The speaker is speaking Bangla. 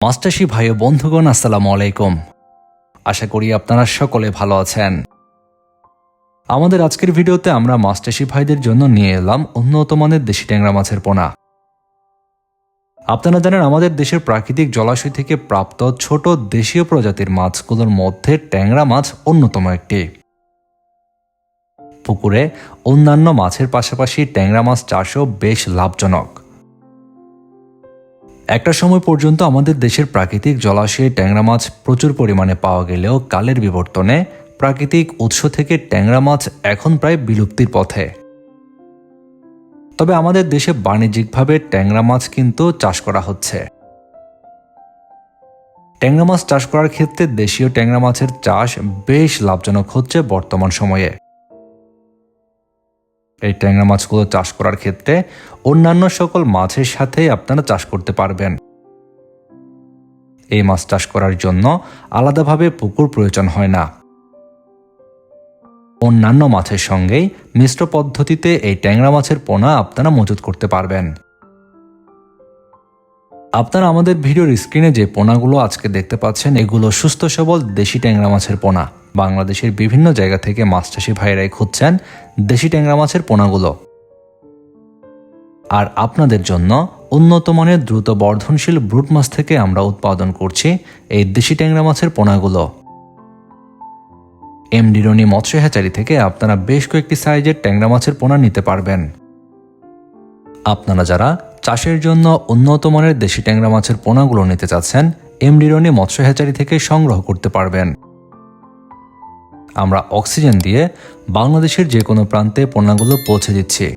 মাছচাষী ভাই ও বন্ধুগণ, আসসালামু আলাইকুম। আশা করি আপনারা সকলে ভালো আছেন। আমাদের আজকের ভিডিওতে আমরা মাছচাষী ভাইদের জন্য নিয়ে এলাম উন্নত মানের দেশি ট্যাংরা মাছের পোনা। আপনারা জানেন, আমাদের দেশের প্রাকৃতিক জলাশয় থেকে প্রাপ্ত ছোট দেশীয় প্রজাতির মাছগুলোর মধ্যে ট্যাংরা মাছ অন্যতম একটি। পুকুরে অন্যান্য মাছের পাশাপাশি ট্যাংরা মাছ চাষও বেশ লাভজনক। একটা সময় পর্যন্ত আমাদের দেশের প্রাকৃতিক জলাশয়ে ট্যাংরা মাছ প্রচুর পরিমাণে পাওয়া গেলেও কালের বিবর্তনে প্রাকৃতিক উৎস থেকে ট্যাংরা মাছ এখন প্রায় বিলুপ্তির পথে। তবে আমাদের দেশে বাণিজ্যিকভাবে ট্যাংরা মাছ কিন্তু চাষ করা হচ্ছে। ট্যাংরা মাছ চাষ করার ক্ষেত্রে দেশীয় ট্যাংরা মাছের চাষ বেশ লাভজনক হচ্ছে বর্তমান সময়ে। এই ট্যাংরা মাছগুলো চাষ করার ক্ষেত্রে অন্যান্য সকল মাছের সাথেই আপনারা চাষ করতে পারবেন। এই মাছ চাষ করার জন্য আলাদাভাবে পুকুর প্রয়োজন হয় না। অন্যান্য মাছের সঙ্গেই মিশ্র পদ্ধতিতে এই ট্যাংরা মাছের পোনা আপনারা মজুত করতে পারবেন। আপনারা আমাদের ভিডিওর স্ক্রিনে যে পোনাগুলো আজকে দেখতে পাচ্ছেন, এগুলো সুস্থ সবল দেশি ট্যাংরা মাছের পোনা। বাংলাদেশের বিভিন্ন জায়গা থেকে মাছচাষী ভাইরাই খুঁজছেন দেশি ট্যাংরা মাছের পোনাগুলো। আর আপনাদের জন্য উন্নত মানের দ্রুত বর্ধনশীল ব্রুট মাছ থেকে আমরা উৎপাদন করছি এই দেশি ট্যাংরা মাছের পোনাগুলো। এমডি রনি মৎস্য হ্যাচারি থেকে আপনারা বেশ কয়েকটি সাইজের ট্যাংরা মাছের পোনা নিতে পারবেন। আপনারা যারা চাষের জন্য উন্নত মানের দেশি ট্যাংরা মাছের পোনাগুলো নিতে চাচ্ছেন, এমডি রনি মৎস্য হ্যাচারি থেকে সংগ্রহ করতে পারবেন। আমরা অক্সিজেন দিয়ে বাংলাদেশের যে কোনো প্রান্তে পোনাগুলো পৌঁছে দিচ্ছি।